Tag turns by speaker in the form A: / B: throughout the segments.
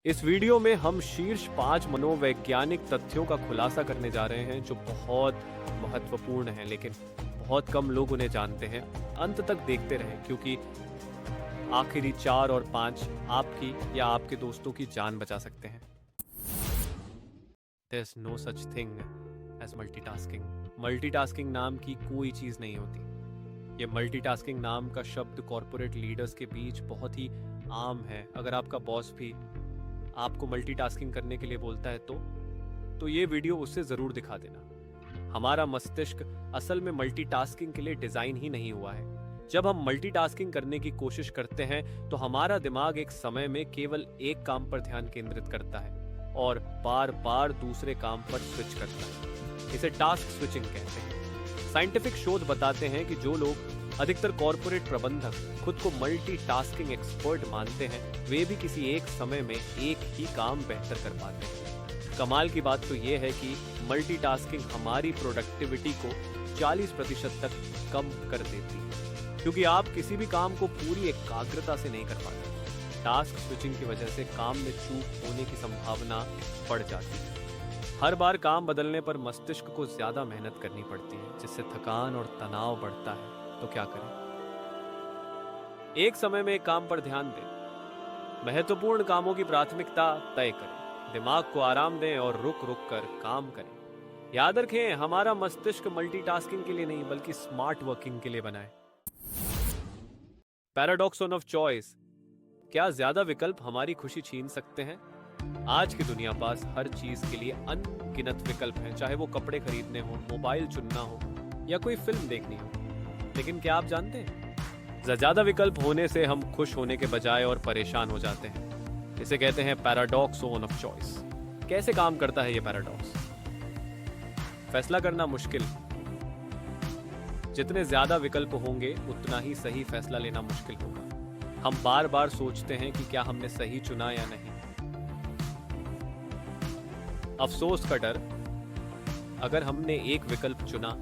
A: इस वीडियो में हम शीर्ष 5 मनोवैज्ञानिक तथ्यों का खुलासा करने जा रहे हैं जो बहुत महत्वपूर्ण हैं, लेकिन बहुत कम लोग उन्हें जानते हैं। अंत तक देखते रहें क्योंकि आखिरी 4 और 5 आपकी या आपके दोस्तों की जान बचा सकते हैं। There's no such thing as multitasking. Multitasking नाम की कोई चीज नहीं होती। ये मल्टीटास्किंग नाम का शब्द कॉर्पोरेट लीडर्स के बीच बहुत ही आम है। अगर आपका बॉस भी आपको मल्टीटास्किंग करने के लिए बोलता है तो ये वीडियो उससे जरूर दिखा देना। हमारा मस्तिष्क असल में मल्टीटास्किंग के लिए डिजाइन ही नहीं हुआ है। जब हम मल्टीटास्किंग करने की कोशिश करते हैं तो हमारा दिमाग एक समय में केवल एक काम पर ध्यान केंद्रित करता है और बार बार दूसरे काम पर स्विच करता है। इसे टास्क स्विचिंग कहते हैं। साइंटिफिक शोध बताते हैं कि जो लोग अधिकतर कॉर्पोरेट प्रबंधक खुद को मल्टीटास्किंग एक्सपर्ट मानते हैं, वे भी किसी एक समय में एक ही काम बेहतर कर पाते हैं। कमाल की बात तो यह है कि मल्टीटास्किंग हमारी प्रोडक्टिविटी को 40% तक कम कर देती है, क्योंकि आप किसी भी काम को पूरी एकाग्रता से नहीं कर पाते। टास्क स्विचिंग की वजह से काम में चूक होने की संभावना बढ़ जाती है। हर बार काम बदलने पर मस्तिष्क को ज्यादा मेहनत करनी पड़ती है, जिससे थकान और तनाव बढ़ता है। तो क्या करें? एक समय में एक काम पर ध्यान दें। महत्वपूर्ण कामों की प्राथमिकता तय करें। दिमाग को आराम दें और रुक रुक कर काम करें। याद रखें, हमारा मस्तिष्क मल्टीटास्किंग के लिए नहीं बल्कि स्मार्ट वर्किंग के लिए बना है। Paradox of choice. क्या ज्यादा विकल्प हमारी खुशी छीन सकते हैं? आज की दुनिया पास हर चीज के लिए अनगिनत विकल्प हैं, चाहे वो कपड़े खरीदने हो, मोबाइल चुनना हो या कोई फिल्म देखनी हो। लेकिन क्या आप जानते हैं, ज्यादा विकल्प होने से हम खुश होने के बजाय और परेशान हो जाते हैं। इसे कहते हैं पैराडॉक्स ऑफ चॉइस। कैसे काम करता है ये पैराडॉक्स? फैसला करना मुश्किल। जितने ज्यादा विकल्प होंगे उतना ही सही फैसला लेना मुश्किल होगा। हम बार बार सोचते हैं कि क्या हमने सही चुना या नहीं। अफसोस का डर। अगर हमने एक विकल्प चुना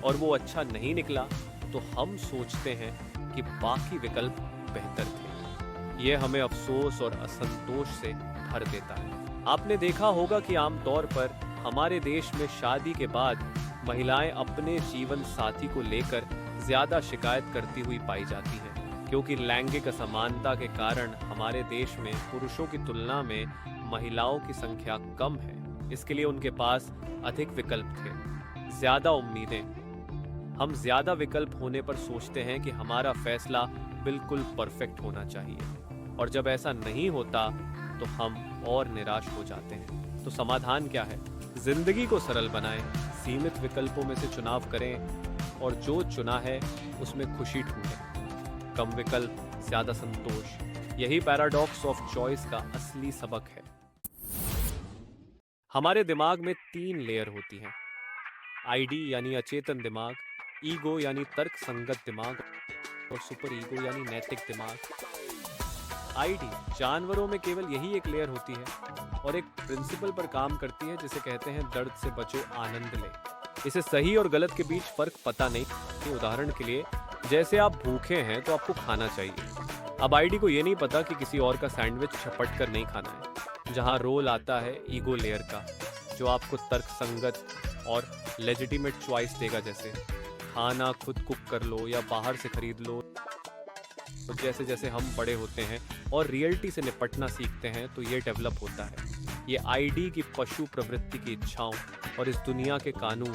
A: और वो अच्छा नहीं निकला तो हम सोचते हैं कि बाकी विकल्प बेहतर थे। ये हमें अफसोस और असंतोष से भर देता है। आपने देखा होगा कि आमतौर पर हमारे देश में शादी के बाद महिलाएं अपने जीवन साथी को लेकर ज्यादा शिकायत करती हुई पाई जाती हैं, क्योंकि लैंगिक असमानता के कारण हमारे देश में पुरुषों की तुलना में महिलाओं की संख्या कम है। इसके लिए उनके पास अधिक विकल्प थे, ज्यादा उम्मीदें। हम ज्यादा विकल्प होने पर सोचते हैं कि हमारा फैसला बिल्कुल परफेक्ट होना चाहिए, और जब ऐसा नहीं होता तो हम और निराश हो जाते हैं। तो समाधान क्या है? जिंदगी को सरल बनाएं, सीमित विकल्पों में से चुनाव करें और जो चुना है उसमें खुशी ढूंढें। कम विकल्प, ज्यादा संतोष। यही पैराडॉक्स ऑफ चॉइस का असली सबक है। हमारे दिमाग में 3 लेयर होती हैं। आईडी यानी अचेतन दिमाग, ईगो यानी तर्क संगत दिमाग और सुपर ईगो यानी नैतिक दिमाग। आईडी जानवरों में केवल यही एक लेयर होती है और एक प्रिंसिपल पर काम करती है जिसे कहते हैं दर्द से बचो आनंद ले। इसे सही और गलत के बीच फर्क पता नहीं कि उदाहरण के लिए जैसे आप भूखे हैं तो आपको खाना चाहिए। अब आईडी को ये नहीं पता कि किसी और का सैंडविच झपट कर नहीं खाना है। जहां रोल आता है ईगो लेयर का, जो आपको तर्क संगत और लेजिटिमेट चॉइस देगा, जैसे खाना खुद कुक कर लो या बाहर से खरीद लो। तो जैसे जैसे हम बड़े होते हैं और रियलिटी से निपटना सीखते हैं तो ये डेवलप होता है। ये आईडी की पशु प्रवृत्ति की इच्छाओं और इस दुनिया के कानून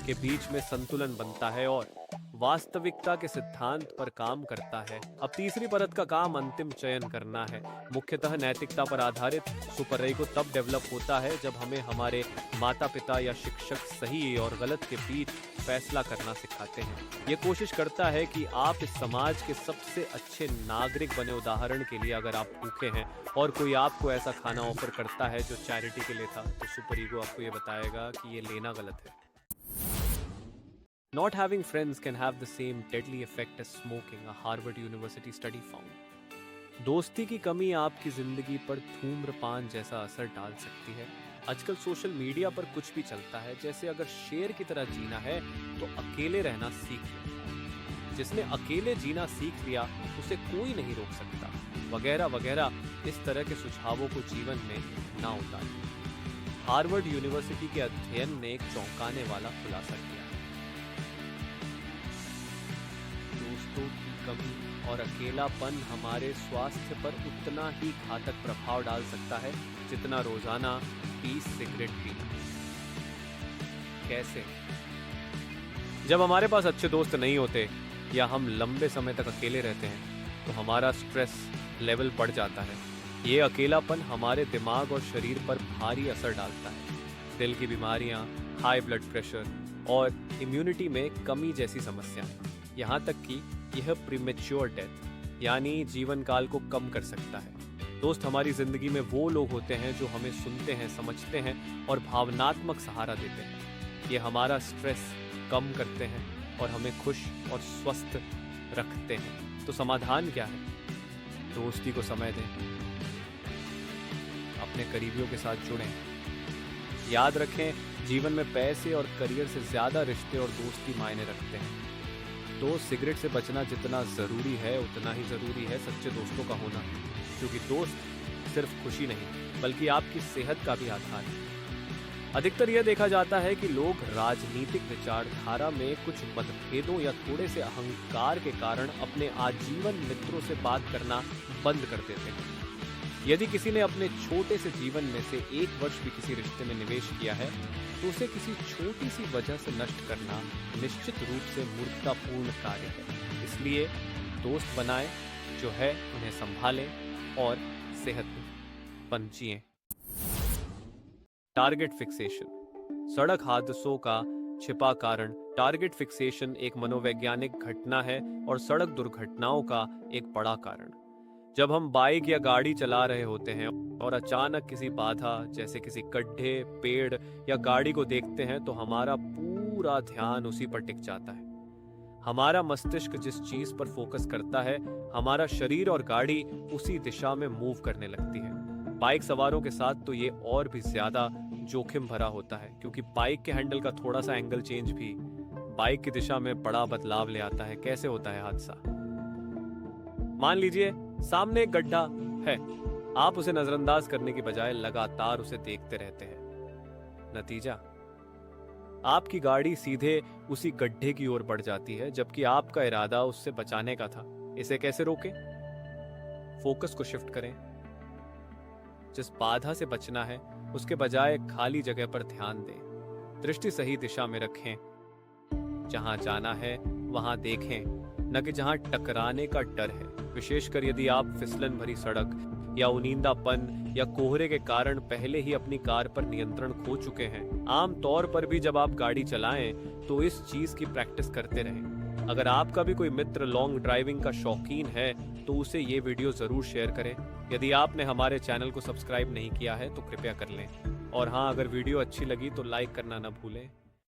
A: के बीच में संतुलन बनता है और वास्तविकता के सिद्धांत पर काम करता है। अब तीसरी परत का काम अंतिम चयन करना है। मुख्यतः नैतिकता पर आधारित सुपर ईगो तब डेवलप होता है जब हमें हमारे माता पिता या शिक्षक सही और गलत के बीच फैसला करना सिखाते हैं। ये कोशिश करता है कि आप इस समाज के सबसे अच्छे नागरिक बने। उदाहरण के लिए, अगर आप भूखे हैं और कोई आपको ऐसा खाना ऑफर करता है जो चैरिटी के लिए था, तो सुपर ईगो आपको ये बताएगा कि ये लेना गलत है। Not having friends can have the same deadly effect as smoking, a Harvard University study found. दोस्ती की कमी आपकी जिंदगी पर धूम्रपान जैसा असर डाल सकती है। आजकल सोशल मीडिया पर कुछ भी चलता है, जैसे अगर शेर की तरह जीना है तो अकेले रहना सीख लो। जिसने अकेले जीना सीख लिया उसे कोई नहीं रोक सकता, वगैरह वगैरह। इस तरह के सुझावों को जीवन में ना उतारें। हार्वर्ड यूनिवर्सिटी के अध्ययन ने एक चौंकाने वाला खुलासा किया। दोस्तों की कमी और अकेलापन हमारे स्वास्थ्य पर उतना ही घातक प्रभाव डाल सकता है जितना रोजाना 20 सिगरेट पीना। कैसे? जब हमारे पास अच्छे दोस्त नहीं होते या हम लंबे समय तक अकेले रहते हैं तो हमारा स्ट्रेस लेवल बढ़ जाता है। ये अकेलापन हमारे दिमाग और शरीर पर भारी असर डालता है। दिल की बीमारियां, हाई ब्लड प्रेशर और इम्यूनिटी में कमी जैसी समस्याएं, यहाँ तक कि यह प्रीमेच्योर डेथ यानी जीवन काल को कम कर सकता है। दोस्त हमारी जिंदगी में वो लोग होते हैं जो हमें सुनते हैं, समझते हैं और भावनात्मक सहारा देते हैं। ये हमारा स्ट्रेस कम करते हैं और हमें खुश और स्वस्थ रखते हैं। तो समाधान क्या है? दोस्ती को समय दें, अपने करीबियों के साथ जुड़ें। याद रखें, जीवन में पैसे और करियर से ज्यादा रिश्ते और दोस्ती मायने रखते हैं। तो सिगरेट से बचना जितना जरूरी है उतना ही जरूरी है सच्चे दोस्तों का होना, क्योंकि दोस्त सिर्फ खुशी नहीं बल्कि आपकी सेहत का भी आधार है। अधिकतर यह देखा जाता है कि लोग राजनीतिक विचारधारा में कुछ मतभेदों या थोड़े से अहंकार के कारण अपने आजीवन मित्रों से बात करना बंद कर देते हैं। यदि किसी ने अपने छोटे से जीवन में से 1 वर्ष भी किसी रिश्ते में निवेश किया है तो उसे किसी छोटी सी वजह से नष्ट करना निश्चित रूप से मूर्खतापूर्ण कार्य है। इसलिए दोस्त बनाएं जो है उन्हें संभालें और सेहतमंद जिएं। टारगेट फिक्सेशन, सड़क हादसों का छिपा कारण। टारगेट फिक्सेशन एक मनोवैज्ञानिक घटना है और सड़क दुर्घटनाओं का एक बड़ा कारण। जब हम बाइक या गाड़ी चला रहे होते हैं और अचानक किसी बाधा जैसे किसी गड्ढे, पेड़ या गाड़ी को देखते हैं तो हमारा पूरा ध्यान उसी पर टिक जाता है। हमारा मस्तिष्क जिस चीज पर फोकस करता है, हमारा शरीर और गाड़ी उसी दिशा में मूव करने लगती है। बाइक सवारों के साथ तो ये और भी ज्यादा जोखिम भरा होता है, क्योंकि बाइक के हैंडल का थोड़ा सा एंगल चेंज भी बाइक की दिशा में बड़ा बदलाव ले आता है। कैसे होता है हादसा? मान लीजिए सामने एक गड्ढा है, आप उसे नजरअंदाज करने की बजाय लगातार उसे देखते रहते हैं। नतीजा, आपकी गाड़ी सीधे उसी गड्ढे की ओर बढ़ जाती है, जबकि आपका इरादा उससे बचाने का था। इसे कैसे रोकें? फोकस को शिफ्ट करें। जिस बाधा से बचना है उसके बजाय खाली जगह पर ध्यान दें। दृष्टि सही दिशा में रखें। जहां जाना है वहां देखें, न कि जहां टकराने का डर है। विशेषकर यदि आप फिसलन भरी सड़क या उनींदापन या कोहरे के कारण पहले ही अपनी कार पर नियंत्रण खो चुके हैं। आम तौर पर भी जब आप गाड़ी चलाएं तो इस चीज की प्रैक्टिस करते रहें। अगर आपका भी कोई मित्र लॉन्ग ड्राइविंग का शौकीन है तो उसे ये वीडियो जरूर शेयर करें। यदि आपने हमारे चैनल को सब्सक्राइब नहीं किया है तो कृपया कर लें। और हाँ, अगर वीडियो अच्छी लगी तो लाइक करना न भूलें।